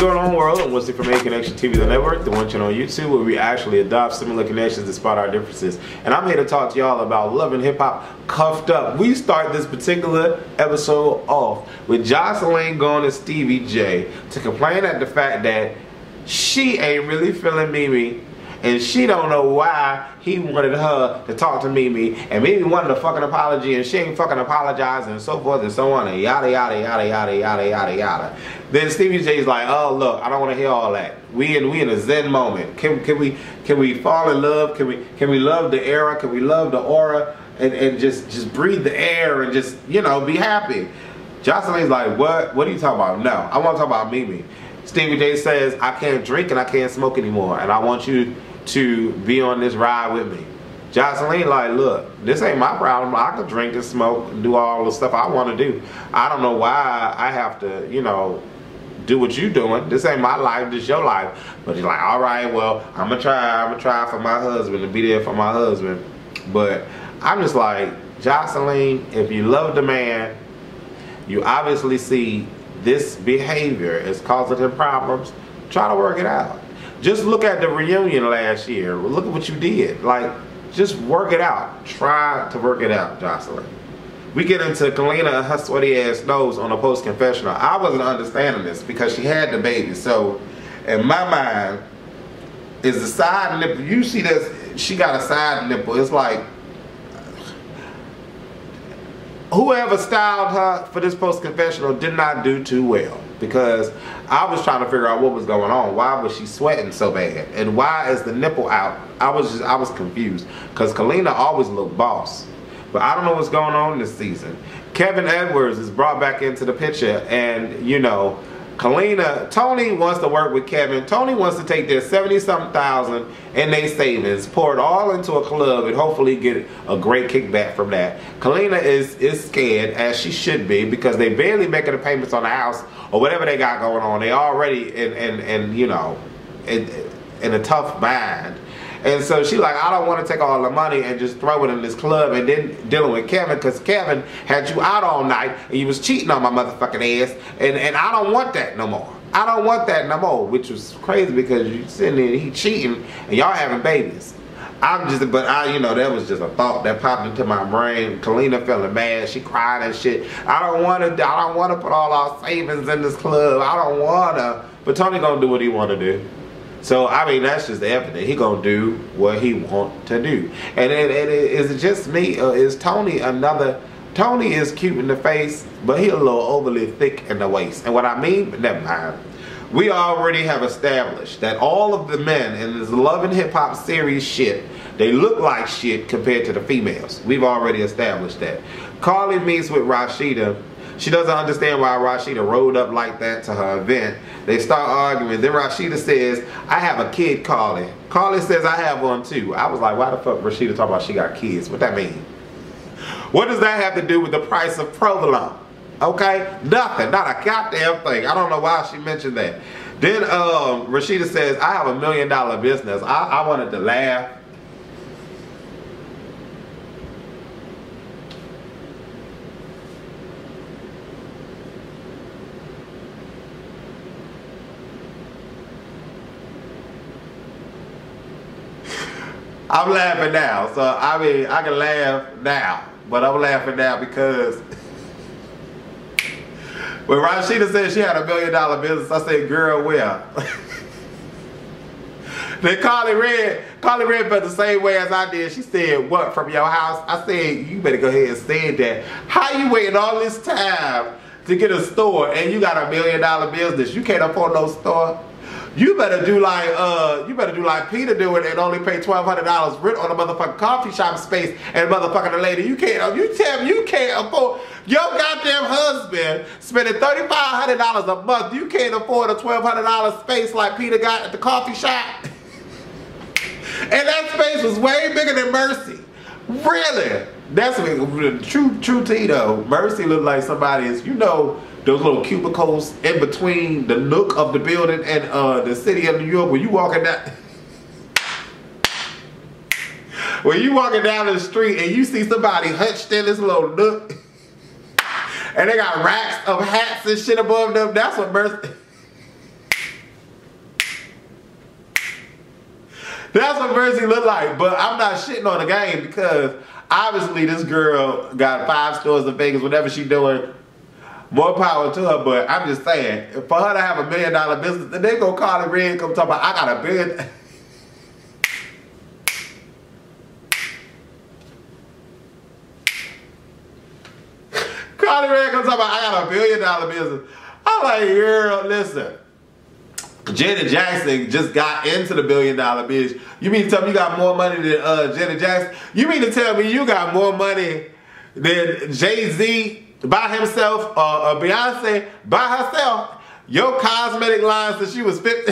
going on, world? I'm Wesley from Aconnectiontv, the network, the one channel on YouTube where we actually adopt similar connections despite our differences. And I'm here to talk to y'all about love and hip hop cuffed up. We start this particular episode off with Joseline going to Stevie J to complain at the fact that she ain't really feeling Mimi. And she don't know why he wanted her to talk to Mimi, and Mimi wanted a fucking apology, and she ain't fucking apologizing, and so forth and so on, and yada yada yada yada yada yada yada. Then Stevie J's like, oh look, I don't want to hear all that. We in a zen moment. Can we fall in love? Can we love the era? Can we love the aura? And just breathe the air and just, you know, be happy. Joseline's like, what? What are you talking about? No, I want to talk about Mimi. Stevie J says, I can't drink and I can't smoke anymore, and I want you to be on this ride with me. Joseline like, look, this ain't my problem. I can drink and smoke and do all the stuff I want to do. I don't know why I have to, you know, do what you doing. This ain't my life, this your life. But he's like, all right, well, I'm gonna try for my husband and be there for my husband. But I'm just like, Joseline, if you love the man, you obviously see this behavior is causing him problems. Try to work it out. Just look at the reunion last year. Look at what you did. Like, just work it out. Try to work it out, Joseline. We get into Kina and her sweaty ass nose on a post-confessional. I wasn't understanding this because she had the baby. So, in my mind, is the side nipple. You see this, she got a side nipple. It's like, whoever styled her for this post-confessional did not do too well. Because I was trying to figure out what was going on. Why was she sweating so bad? And why is the nipple out? I was confused. Because Kina always looked boss. But I don't know what's going on this season. Kevin Edwards is brought back into the picture. And, you know, Tony wants to work with Kevin. Tony wants to take their 70-something thousand in their savings, pour it all into a club, and hopefully get a great kickback from that. Kina is scared, as she should be, because they barely making the payments on the house or whatever they got going on. They already in you know, in a tough bind. And so she like, I don't want to take all the money and just throw it in this club and then dealing with Kevin, because Kevin had you out all night and you was cheating on my motherfucking ass, and I don't want that no more. I don't want that no more, which was crazy because you sitting there, he cheating, and y'all having babies. You know, that was just a thought that popped into my brain. Kina feeling mad, she cried and shit. I don't want to put all our savings in this club. I don't want to. But Tony gonna do what he want to do. So, I mean, that's just evident. He gonna do what he want to do. And is it just me, or is Tony another? Tony is cute in the face, but he a little overly thick in the waist. And what I mean, never mind. We already have established that all of the men in this Love and Hip Hop series shit, they look like shit compared to the females. We've already established that. Kalie meets with Rashida. She doesn't understand why Rashida rolled up like that to her event. They start arguing. Then Rashida says, I have a kid, Kalie. Kalie says, I have one too. I was like, why the fuck Rashida talking about she got kids? What that mean? What does that have to do with the price of provolone? Okay? Nothing. Not a goddamn thing. I don't know why she mentioned that. Then Rashida says, I have $1 million business. I wanted to laugh. I'm laughing now, so I mean, I can laugh now, but I'm laughing now because when Rashida said she had $1 million business, I said, girl, where? Then Kalie read felt the same way as I did. She said, what, from your house? I said, you better go ahead and say that. How you waiting all this time to get a store and you got $1 million business? You can't afford no store. You better do like Peter doing and only pay $1,200 rent on a motherfucking coffee shop space and motherfucking the lady. You tell me you can't afford your goddamn husband spending $3,500 a month. You can't afford a $1,200 space like Peter got at the coffee shop. And that space was way bigger than Mercy. Really? That's what true Tito. Mercy looked like somebody's, you know, those little cubicles in between the nook of the building and the city of New York, where you walking down the street and you see somebody hunched in this little nook and they got racks of hats and shit above them. That's what Mercy. That's what Mercy look like. But I'm not shitting on the game because obviously this girl got 5 stores in Vegas, whatever she doing. More power to her, but I'm just saying, for her to have $1 million business, then they gonna call it red, come talk about, I got $1 billion. Carly Red comes talk about, I got $1 billion business. I'm like, girl, listen. Janet Jackson just got into the $1 billion bitch. You mean to tell me you got more money than Janet Jackson? You mean to tell me you got more money than Jay-Z by himself or Beyonce by herself? Your cosmetic line since she was 50.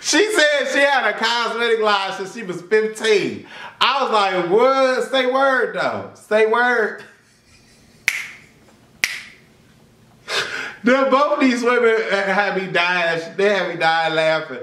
She said she had a cosmetic line since she was 15. I was like, what? Say word though. Say word. Then both these women had me dying. They had me dying laughing.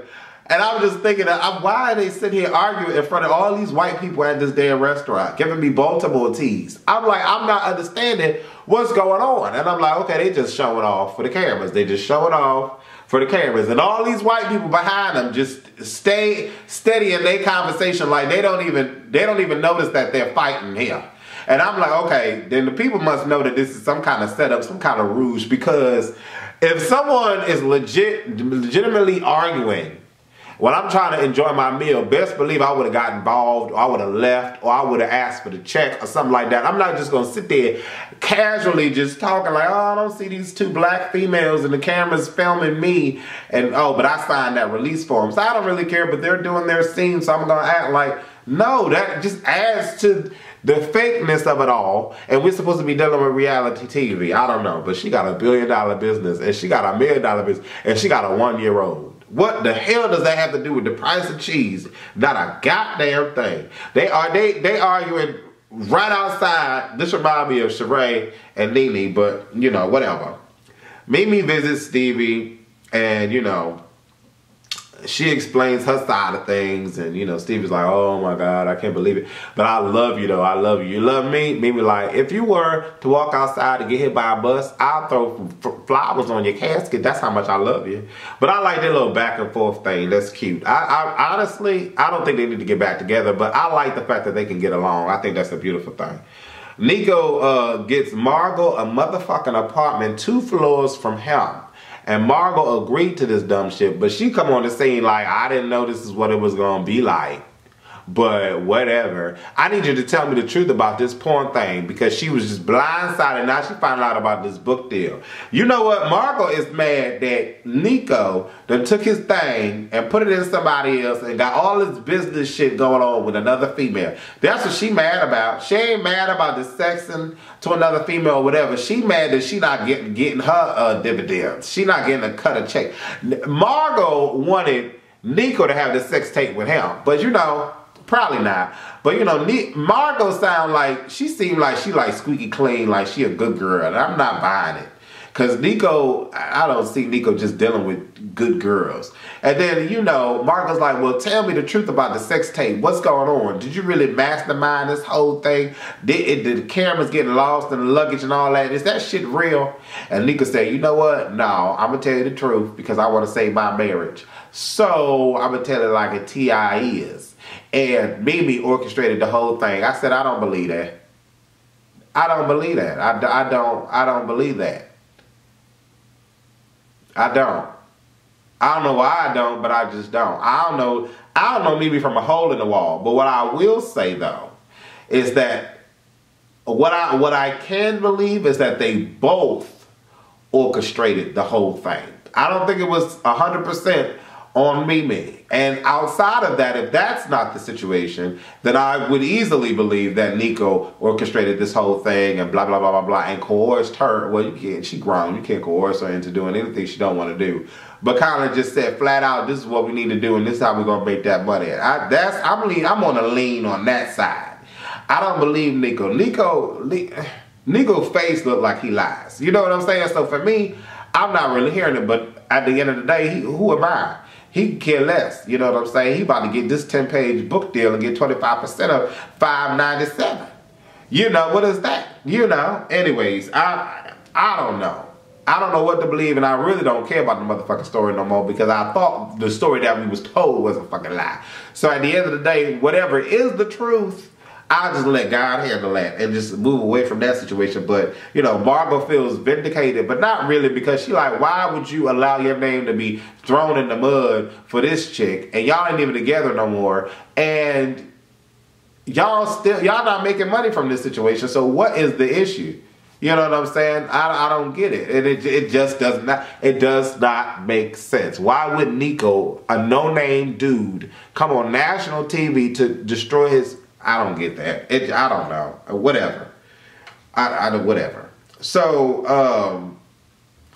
And I was just thinking, why are they sitting here arguing in front of all these white people at this damn restaurant, giving me Baltimore teas? I'm like, I'm not understanding what's going on. And I'm like, okay, they just showing off for the cameras. They just showing off for the cameras. And all these white people behind them just stay steady in their conversation like they don't even notice that they're fighting here. And I'm like, okay, then the people must know that this is some kind of setup, some kind of ruse, because if someone is legitimately arguing when I'm trying to enjoy my meal, best believe I would have got involved, or I would have left, or I would have asked for the check or something like that. I'm not just going to sit there casually just talking like, oh, I don't see these 2 black females and the camera's filming me. And, oh, but I signed that release form. So I don't really care, but they're doing their scene, so I'm going to act like, no, that just adds to the fakeness of it all. And we're supposed to be dealing with reality TV. I don't know, but she got $1 billion business, and she got $1 million business, and she got a 1-year-old. What the hell does that have to do with the price of cheese? Not a goddamn thing. They arguing right outside. This reminds me of Sheree and Nene, but you know, whatever. Mimi visits Stevie, and you know, she explains her side of things, and you know, Stevie's like, oh my God, I can't believe it. But I love you though, I love you. You love me? Mimi like, if you were to walk outside and get hit by a bus, I'll throw flowers on your casket. That's how much I love you. But I like that little back and forth thing. That's cute. I honestly, I don't think they need to get back together, but I like the fact that they can get along. I think that's a beautiful thing. Nico gets Margo a motherfucking apartment 2 floors from him. And Margo agreed to this dumb shit, but she come on the scene like, I didn't know this is what it was gonna be like. But whatever. I need you to tell me the truth about this porn thing, because she was just blindsided. Now she found out about this book deal. You know what? Margo is mad that Nico done took his thing and put it in somebody else and got all this business shit going on with another female. That's what she mad about. She ain't mad about the sexing to another female or whatever. She mad that she not getting her dividends. She not getting a cut of check. Margo wanted Nico to have the sex tape with him, but you know, probably not. But you know, Margo sound like, she seemed like she like squeaky clean, like she a good girl. And I'm not buying it. Because Nico, I don't see Nico just dealing with good girls. And then, you know, Margo's like, well, tell me the truth about the sex tape. What's going on? Did you really mastermind this whole thing? Did the cameras getting lost in the luggage and all that? Is that shit real? And Nico said, you know what? No, I'm going to tell you the truth because I want to save my marriage. So I'm going to tell it like a T.I. is. And Mimi orchestrated the whole thing. I said, I don't believe that. I don't believe that. I don't believe that. I don't. I don't know why I don't, but I just don't. I don't know Mimi from a hole in the wall. But what I will say though is that what I can believe is that they both orchestrated the whole thing. I don't think it was 100% on Mimi. And outside of that, if that's not the situation, then I would easily believe that Nico orchestrated this whole thing and blah, blah, blah, blah, blah, and coerced her. Well, you can't. She grown. You can't coerce her into doing anything she don't want to do. But kind of just said flat out, this is what we need to do and this is how we're going to make that money. I'm on a lean on that side. I don't believe Nico. Nico's face looked like he lies. You know what I'm saying? So for me, I'm not really hearing it. But at the end of the day, who am I? He can care less, you know what I'm saying? He about to get this 10-page book deal and get 25% of $5.97. You know, what is that? You know, anyways, I don't know. I don't know what to believe, and I really don't care about the motherfucking story no more because I thought the story that we was told was a fucking lie. So at the end of the day, whatever is the truth, I'll just let God handle that and just move away from that situation. But, you know, Margo feels vindicated, but not really, because she like, why would you allow your name to be thrown in the mud for this chick? And y'all ain't even together no more. And y'all not making money from this situation. So what is the issue? You know what I'm saying? I don't get it. And it just does not make sense. Why would Nico, a no-name dude, come on national TV to destroy his... I don't get that. I don't know. Whatever. Whatever. So,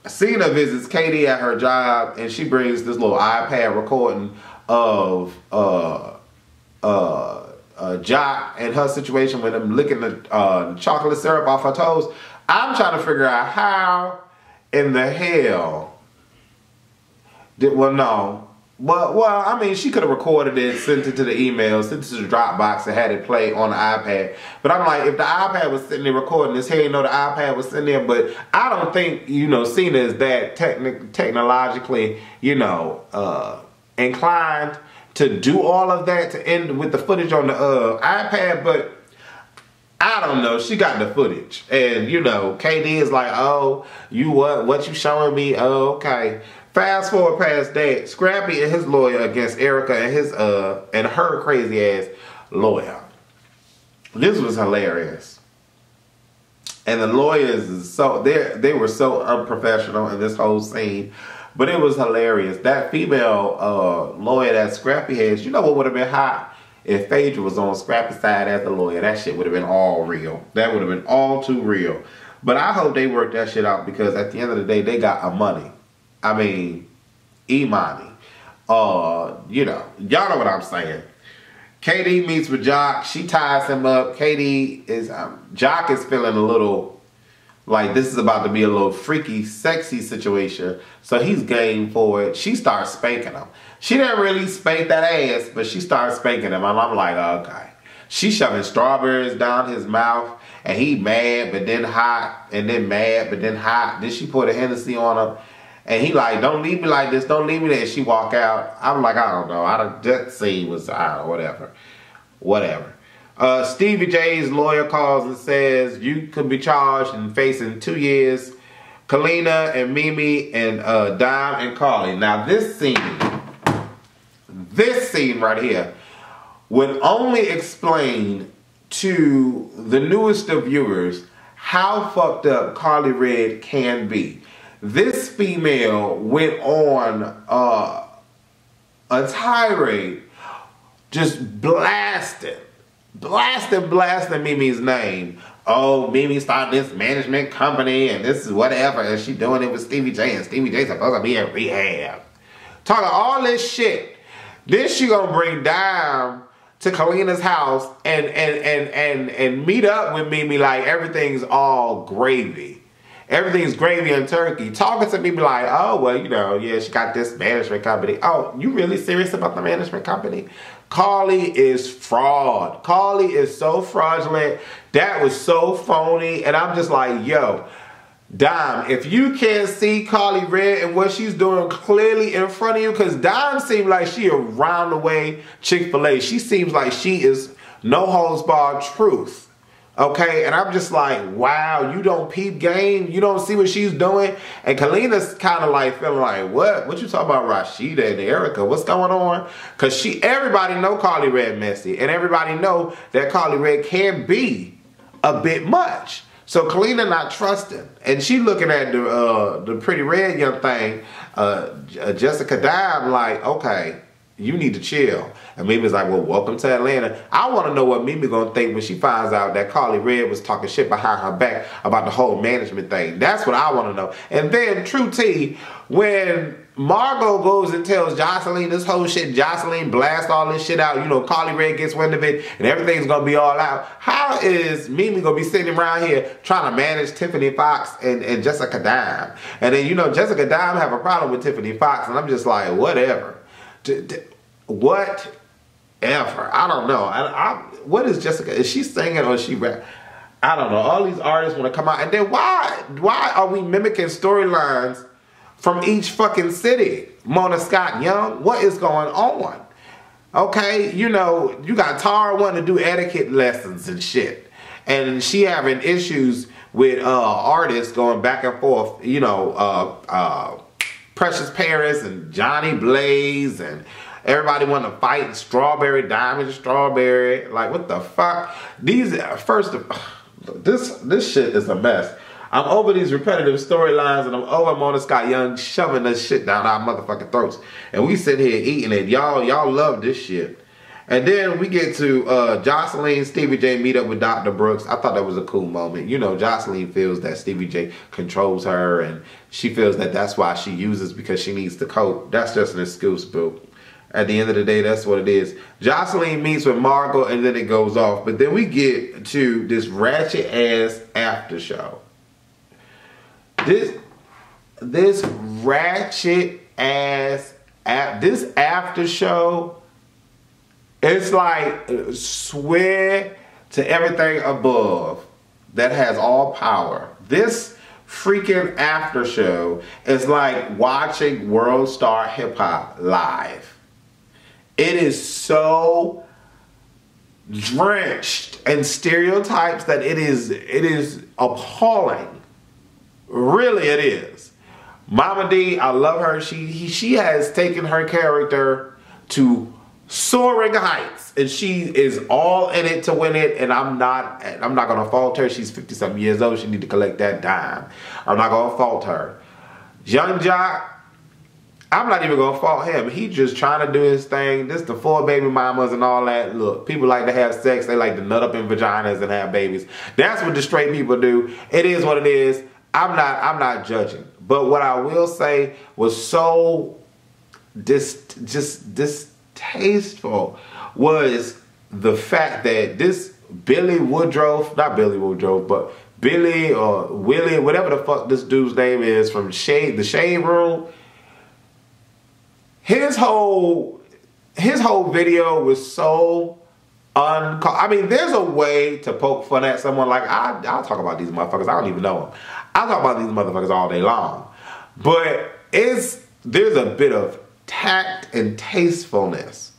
Cena visits Katie at her job, and she brings this little iPad recording of Jock and her situation with him licking the chocolate syrup off her toes. I'm trying to figure out how in the hell Well, I mean, she could have recorded it, sent it to the email, sent it to the Dropbox, and had it play on the iPad. But I'm like, if the iPad was sitting there recording this, he didn't know the iPad was sitting there. But I don't think, you know, Cena is that technologically, you know, inclined to do all of that to end with the footage on the iPad. But I don't know. She got the footage. And, you know, KD is like, oh, you what you showing me? Oh, okay. Fast forward past that, Scrappy and his lawyer against Erica and his and her crazy ass lawyer. This was hilarious. And the lawyers they were so unprofessional in this whole scene, but it was hilarious. That female lawyer that Scrappy has, you know what would have been hot? If Phaedra was on Scrappy's side as the lawyer. That shit would have been all real. That would have been all too real. But I hope they worked that shit out, because at the end of the day, they got our money. I mean, E-money. You know, y'all know what I'm saying. KD meets with Jock. She ties him up. Jock is feeling a little like this is about to be a little freaky, sexy situation. So he's game for it. She starts spanking him. She didn't really spank that ass, but she starts spanking him. And I'm like, okay. She's shoving strawberries down his mouth. And he mad, but then hot. And then mad, but then hot. Then she put a Hennessy on him. And he like, don't leave me like this, don't leave me there. And she walk out. I'm like, I don't know. That scene was, whatever. Stevie J's lawyer calls and says, you could be charged and facing 2 years. Kalina and Mimi and Dime and Carly. Now this scene right here would only explain to the newest of viewers how fucked up Carly Red can be. This female went on a tirade, just blasting Mimi's name. Oh, Mimi started this management company and this is whatever, and she doing it with Stevie J, and Stevie J supposed to be in rehab. Talking all this shit. Then she gonna bring Dime to Kalina's house and meet up with Mimi like everything's all gravy. Everything's gravy and turkey. Talking to me like, oh, well, you know, yeah, she got this management company. Oh, you really serious about the management company? Carly is fraud. Carly is so fraudulent. That was so phony. And I'm just like, yo, Dime, if you can't see Carly Red and what she's doing clearly in front of you, because Dime seems like she a round the way Chick-fil-A. She seems like she is no holds barred truth. Okay, and I'm just like, wow, you don't peep game? You don't see what she's doing? And Kalina's kind of like feeling like, what? What you talking about, Rashida and Erica? What's going on? Because everybody know Carly Red messy, and everybody know that Carly Red can be a bit much. So Kalina not trusting, and she looking at the pretty red young thing, Jessica Dime, like, okay, you need to chill. And Mimi's like, well, welcome to Atlanta. I want to know what Mimi gonna think when she finds out that Carly Red was talking shit behind her back about the whole management thing. That's what I want to know. And then, true tea, when Margo goes and tells Joseline this whole shit, Joseline blasts all this shit out, you know, Carly Red gets wind of it, and everything's gonna be all out. How is Mimi gonna be sitting around here trying to manage Tiffany Fox and Jessica Dime? And then, you know, Jessica Dime have a problem with Tiffany Fox, and I'm just like, whatever. Whatever. I don't know. What is Jessica? Is she singing or is she rap? I don't know. All these artists want to come out, and then why are we mimicking storylines from each fucking city? Mona Scott Young, what is going on? Okay, you know, you got Tara wanting to do etiquette lessons and shit, and she having issues with artists going back and forth. You know, Precious Paris and Johnny Blaze and everybody want to fight Strawberry Diamond, Strawberry. Like, what the fuck? These this shit is a mess. I'm over these repetitive storylines, and I'm over Mona Scott Young shoving this shit down our motherfucking throats. And we sit here eating it. Y'all love this shit. And then we get to Joseline, Stevie J meet up with Dr. Brooks. I thought that was a cool moment. You know, Joseline feels that Stevie J controls her, and she feels that that's why she uses, because she needs to cope. That's just an excuse, boo. At the end of the day, that's what it is. Joseline meets with Margo, and then it goes off. But then we get to this ratchet-ass after show. This ratchet-ass, this after show, it's like, swear to everything above that has all power. This freaking after show is like watching World Star Hip Hop live. It is so drenched in stereotypes that it is appalling. Really, it is. Mama D, I love her. She has taken her character to soaring heights, and she is all in it to win it. And I'm not gonna fault her. She's 50-something years old. She need to collect that dime. I'm not gonna fault her. Young Jock, I'm not even gonna fault him. He just trying to do his thing. This the 4 baby mamas and all that. Look, people like to have sex. They like to nut up in vaginas and have babies. That's what the straight people do. It is what it is. I'm not judging. But what I will say was so distasteful was the fact that this Billy Woodruff, not Billy Woodruff, but Billy or Willie, whatever the fuck this dude's name is from the Shade Room, his whole video was so I mean, there's a way to poke fun at someone. Like, I'll talk about these motherfuckers. I don't even know them. I'll talk about these motherfuckers all day long. But there's a bit of tact and tastefulness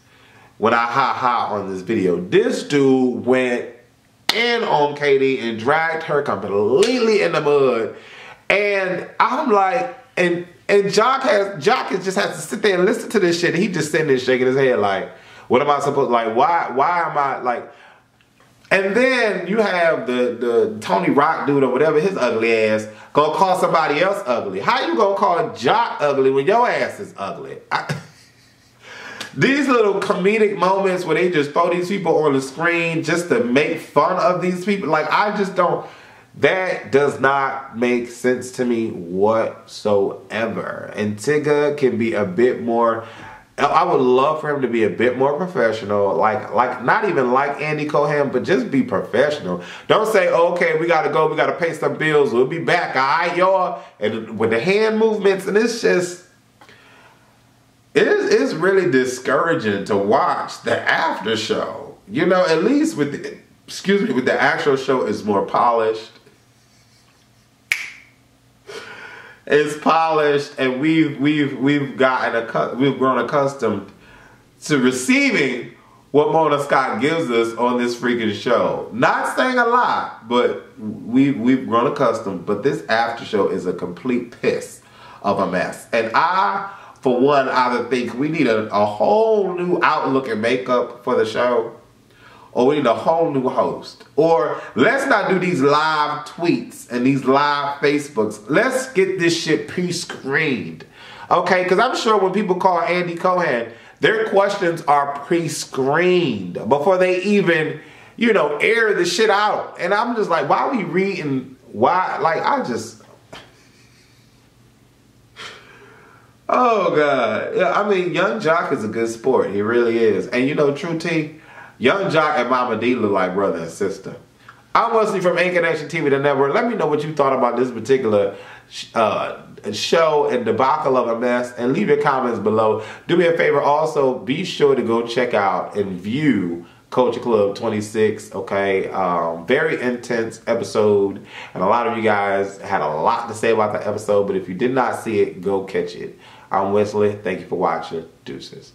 when I ha-ha on this video. This dude went in on Katie and dragged her completely in the mud. And I'm like, and Jock just has to sit there and listen to this shit. And he just sitting there shaking his head like, what am I supposed, like, why am I, like, and then you have the Tony Rock dude or whatever, his ugly ass, gonna call somebody else ugly. How you gonna call Jock ugly when your ass is ugly? These little comedic moments where they just throw these people on the screen just to make fun of these people, like, I just don't, that does not make sense to me whatsoever. And Tigger can be a bit more, I would love for him to be a bit more professional, like not even like Andy Cohen, but just be professional. Don't say, okay, we gotta go, we gotta pay some bills, we'll be back, all right, y'all. And with the hand movements, and it's just, it's really discouraging to watch the after show. You know, at least with the, with the actual show is more polished. It's polished, and we've grown accustomed to receiving what Mona Scott gives us on this freaking show. Not saying a lot, but we've grown accustomed. But this after show is a complete piss of a mess. And I, for one, either think we need a whole new outlook and makeup for the show, or we need a whole new host. Or let's not do these live tweets and these live Facebooks. Let's get this shit pre-screened. Okay, because I'm sure when people call Andy Cohen, their questions are pre-screened before they even, you know, air the shit out. And I'm just like, why are we reading, why, like, I just, oh God. Yeah, I mean, Young Jock is a good sport. He really is. And you know, True T, Young Jock and Mama D look like brother and sister. I'm Wesley from Aconnectiontv, the network. Let me know what you thought about this particular show and debacle of a mess, and leave your comments below. Do me a favor also, be sure to go check out and view Culture Club 26, okay? Very intense episode, and a lot of you guys had a lot to say about the episode, but if you did not see it, go catch it. I'm Wesley. Thank you for watching. Deuces.